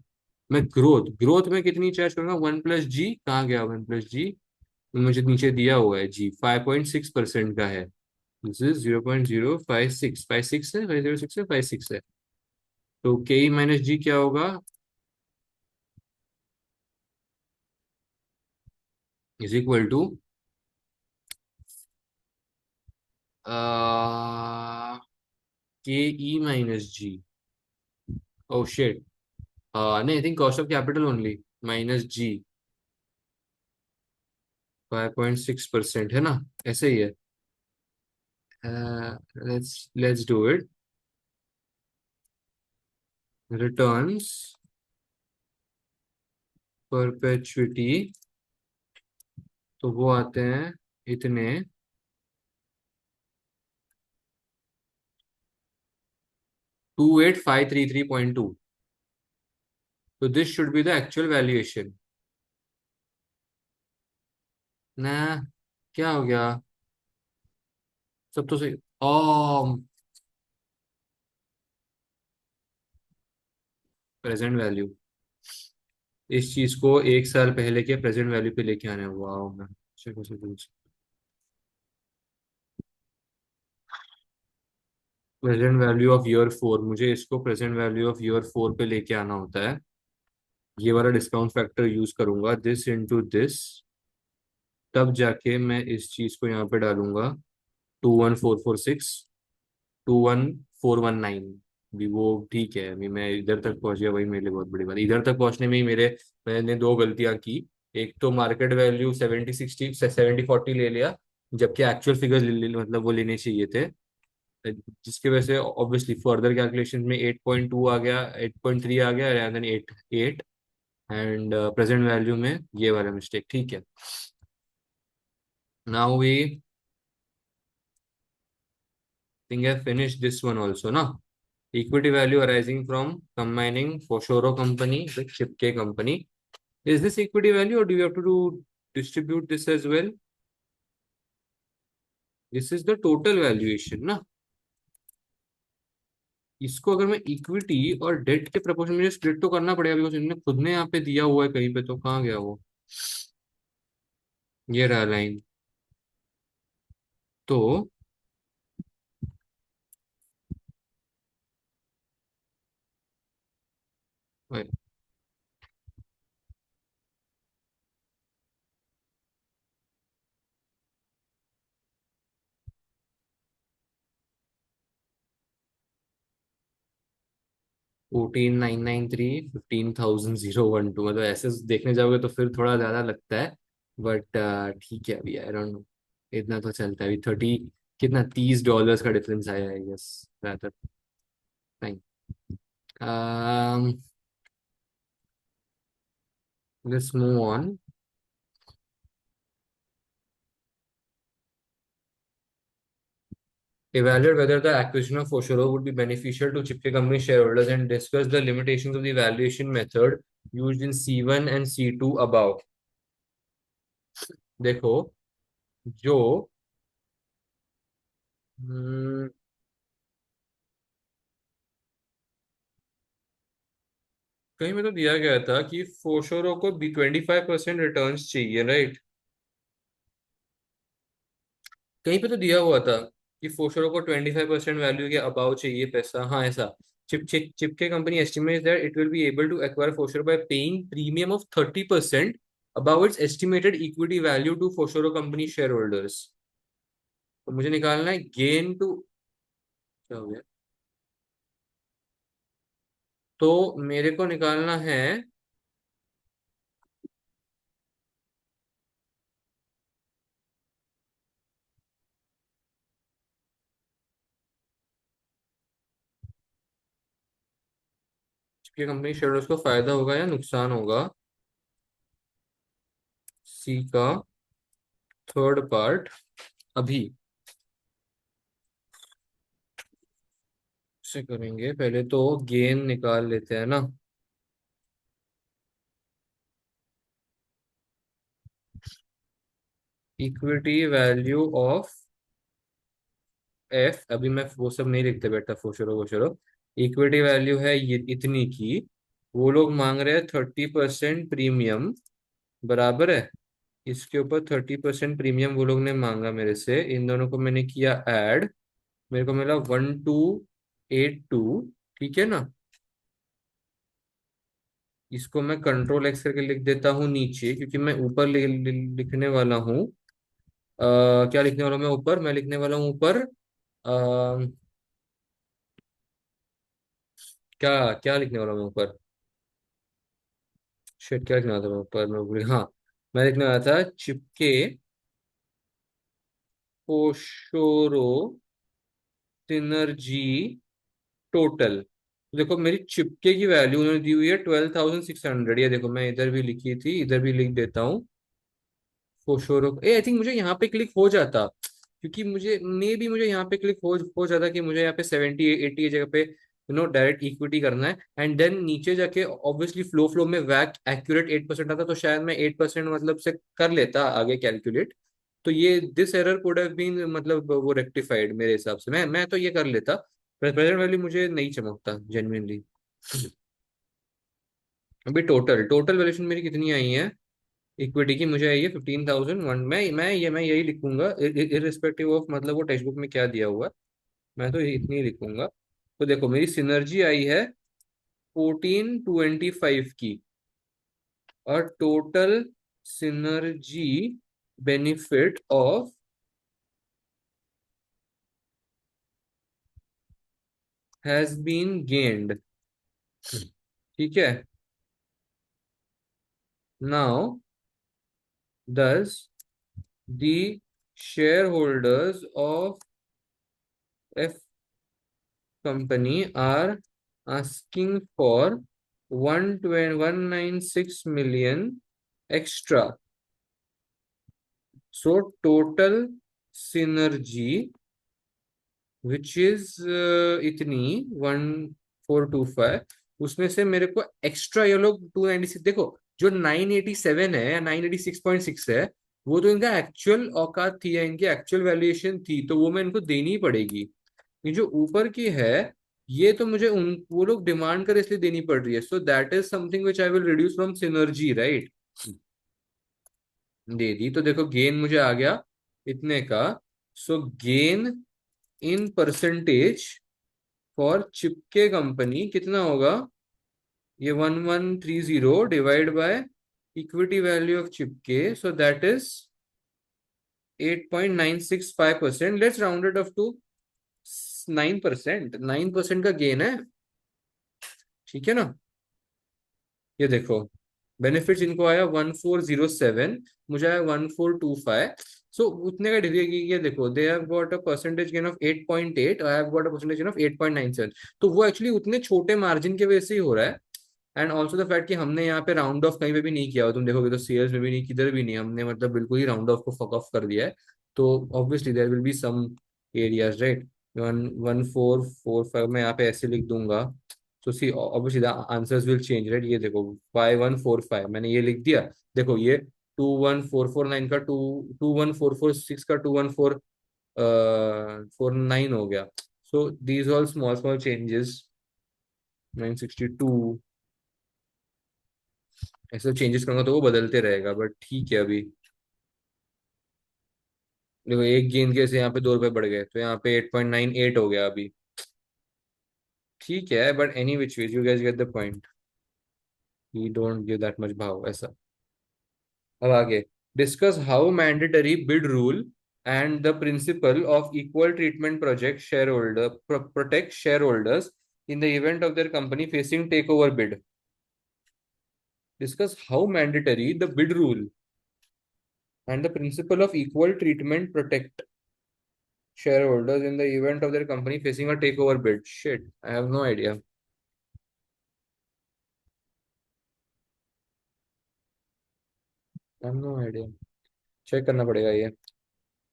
मैं ग्रोथ ग्रोथ में कितनी चार्ज करूंगा 1+G कहाँ गया 1+G मुझे नीचे दिया हुआ है जी 5.6% का है। दिस इज 0.056 56 है 506 है 56 है। तो K-G क्या होगा is equal to K-E-G oh shit नहीं I think cost of capital only -G 5.6% है ना ऐसे ही है। Let's do it returns perpetuity तो वो आते हैं इतने 28533.2 तो this should be the actual valuation ना क्या हो गया सब तो सही ओ प्रेजेंट वैल्यू इस चीज को एक साल पहले के प्रेजेंट वैल्यू पे लेके आना है वाह मैं प्रेजेंट वैल्यू ऑफ ईयर 4 मुझे इसको प्रेजेंट वैल्यू ऑफ ईयर 4 पे लेके आना होता है। ये वाला डिस्काउंट फैक्टर यूज करूंगा दिस इनटू दिस तब जाके मैं इस चीज को यहाँ पे डालूंगा 21446 21419 भी वो ठीक है अभी मैं इधर तक पहुंच गया वही मेरे लिए बहुत बड़ी बात इधर तक पहुंचने में ही मेरे मैंने दो गलतियां की। एक तो मार्केट वैल्यू 70-60 70-40 ले लिया जबकि एक्चुअल फिगर्स मतलब वो लेने चाहिए थे जिसकी वजह से ऑब्वियसली फर्दर कैलकुलेशन में 8.2 आ गया 8.3 आ गया rather than 8 and present value में ये वाला मिस्टेक ठीक है। Now we think I finished this one also ना equity value arising from combining Foshoro company with Chipke company is this equity value or do you have to distribute this as well this is the total valuation ना। इसको अगर मैं equity और date के proportion में split तो करना पड़ेगा बिकॉज इन्होंने खुद ने यहाँ पे दिया हुआ है कहीं पे तो कहाँ गया वो ये रहा लाइन तो 14,993 15,012 मतलब ऐसे देखने जाओगे तो फिर थोड़ा ज्यादा लगता है बट ठीक है अभी आई डोंट नो इतना तो चलता है अभी कितना $30 का डिफरेंस आया है yes rather fine. um let's move on Evaluate whether the acquisition of Foshoro would be beneficial to Chipke company shareholders and discuss the limitations of the valuation method used in C1 and C2 above. देखो, जो हम्म, कहीं में तो दिया गया था कि फोशोरो को भी 25% रिटर्न चाहिए, राइट? कहीं पे तो दिया हुआ था कि फोशोरो को 25% वैल्यू के अबाव चाहिए पैसा, हाँ ऐसा। चिपके company estimates that it will be able to acquire फोशोरो by paying premium of 30% above its estimated equity value to फोशोरो कंपनी शेयर होल्डर्स। तो मुझे निकालना है गेन टू, क्या हो गया? तो मेरे को निकालना है चिपके कंपनी शेयर होल्डर्स को फायदा होगा या नुकसान होगा, सी का थर्ड पार्ट। अभी से करेंगे, पहले तो गेन निकाल लेते हैं ना। इक्विटी वैल्यू ऑफ एफ, अभी मैं वो सब नहीं लिखते बेटा, फोशरो वोशरो। इक्विटी वैल्यू है ये इतनी की, वो लोग मांग रहे हैं 30% प्रीमियम, बराबर है। इसके ऊपर 30% प्रीमियम वो लोग ने मांगा मेरे से, इन दोनों को मैंने किया ऐड, मेरे को मिला 1282। ठीक है ना? इसको मैं कंट्रोल एक्स करके लिख देता हूँ नीचे, क्योंकि मैं ऊपर लिखने वाला हूँ। क्या लिखने वाला हूँ मैं ऊपर? मैं लिखने वाला हूँ ऊपर क्या क्या लिखने वाला हूँ मैं ऊपर? शिट, क्या लिखने वाला था मैं ऊपर? मैं भूल गया। हाँ, मैं लिखने वाला था चिपके पोशोरो सिनर्जी टोटल। देखो, मेरी चिपके की वैल्यू उन्होंने दी हुई है 12,600। ये देखो, मैं इधर भी लिखी थी, इधर भी लिख देता हूँ। फोशोरो ए आई थिंक मुझे यहाँ पे क्लिक हो जाता, क्योंकि मुझे मे भी मुझे यहाँ पे क्लिक हो जाता कि मुझे यहाँ पे 70-80 की जगह पे डायरेक्ट इक्विटी करना है, एंड देन नीचे जाके ऑब्वियसली फ्लो में वैक एक्यूरेट 8% आता, तो शायद मैं 8% मतलब से कर लेता आगे कैलकुलेट। तो ये this error could have been मतलब वो रेक्टिफाइड मेरे हिसाब से, मैं तो ये कर लेता। प्रेजेंट वैल्यू मुझे नहीं चमकता जेन्युइनली। अभी टोटल वैल्यूशन मेरी कितनी आई है इक्विटी की? मुझे आई है 15,001। मैं यही लिखूंगा इरिस्पेक्टिव ऑफ मतलब वो टेक्स्ट बुक में क्या दिया हुआ है, मैं तो इतनी ही लिखूंगा। तो देखो, मेरी सिनर्जी आई है 1425 की, और total synergy benefit of has been gained. ठीक है, now thus the shareholders of F company are asking for 196 million extra. So total synergy, which is इतनी 1425, उसमें से मेरे को एक्स्ट्रा ये लोग 296, देखो जो 987 है या 986.6 है, वो तो इनका एक्चुअल औकात थी या इनकी एक्चुअल वैल्यूएशन थी, तो वो मैं इनको देनी ही पड़ेगी। ये जो ऊपर की है, ये तो मुझे उन वो लोग डिमांड कर इसलिए देनी पड़ रही है, so that is something which I will reduce from synergy, right? दे दी, तो देखो गेन मुझे आ गया इतने का। So gain in percentage for चिपके कंपनी कितना होगा? ये 1130 divide by equity value of चिपके, so that is 8.965%। Let's round it up to 9%। 9% का गेन है, ठीक है ना? ये देखो, बेनिफिट्स इनको आया 1407, मुझे आया 1425। सो उतने का डिग्री, ये देखो, they have got a percentage gain of 8.8, I have got a percentage gain of 8.97। तो वो एक्चुअली उतने छोटे मार्जिन के वजह से ही हो रहा है। एंड ऑल्सो द फैक्ट कि हमने यहाँ पे राउंड ऑफ कहीं पे भी नहीं किया हो, तुम देखोगे तो सेल्स में भी नहीं, किधर भी नहीं, हमने मतलब बिल्कुल ही राउंड ऑफ को फक ऑफ कर दिया है। तो obviously there will be some areas, right? 11445 मैं यहाँ पे ऐसे लिख दूंगा। तो see obviously the answers will change, right. ये देखो 5145 मैंने ये लिख दिया। देखो ये 21449 का 21446 का 21449 हो गया। So these all small small changes. 962 ऐसे चेंजेस करूंगा तो वो बदलते रहेगा, बट ठीक है अभी। देखो एक गेंद के से यहाँ पे 2 रुपए बढ़ गए, तो यहाँ पे 8.98 हो गया अभी। ठीक है, but any which ways you gas get the point. He don't give that much भाव ऐसा। अब आगे, discuss how mandatory bid rule and the principle of equal treatment project share holder protect share holders in the event of their company facing takeover bid. Discuss how mandatory the bid rule and the principle of equal treatment protect shareholders in the event of their company facing a takeover bid. Shit, I have no idea. I have no idea. Check करना पड़ेगा ये।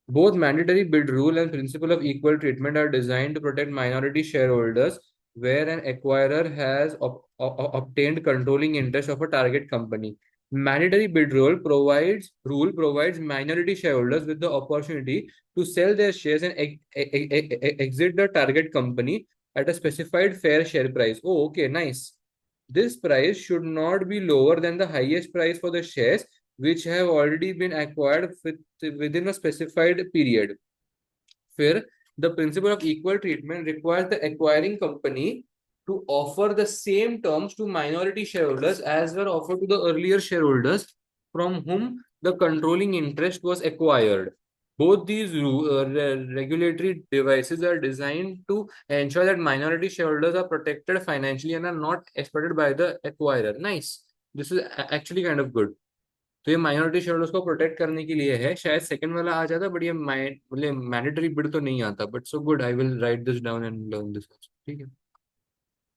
Both mandatory bid rule and principle of equal treatment are designed to protect minority shareholders where an acquirer has obtained controlling interest of a target company. Mandatory bid rule provides minority shareholders with the opportunity to sell their shares and exit the target company at a specified fair share price. Oh, okay, nice. This price should not be lower than the highest price for the shares which have already been acquired within a specified period. Fifth, the principle of equal treatment requires the acquiring company to offer the same terms to minority shareholders as were offered to the earlier shareholders from whom the controlling interest was acquired. Both these regulatory devices are designed to ensure that minority shareholders are protected financially and are not exploited by the acquirer. Nice. This is actually kind of good. तो ये minority shareholders को protect करने के लिए है। शायद second वाला आ जाता, बट ये मतलब मैंडेटरी बिड तो नहीं आता। But so good, I will write this down and learn this. ठीक है।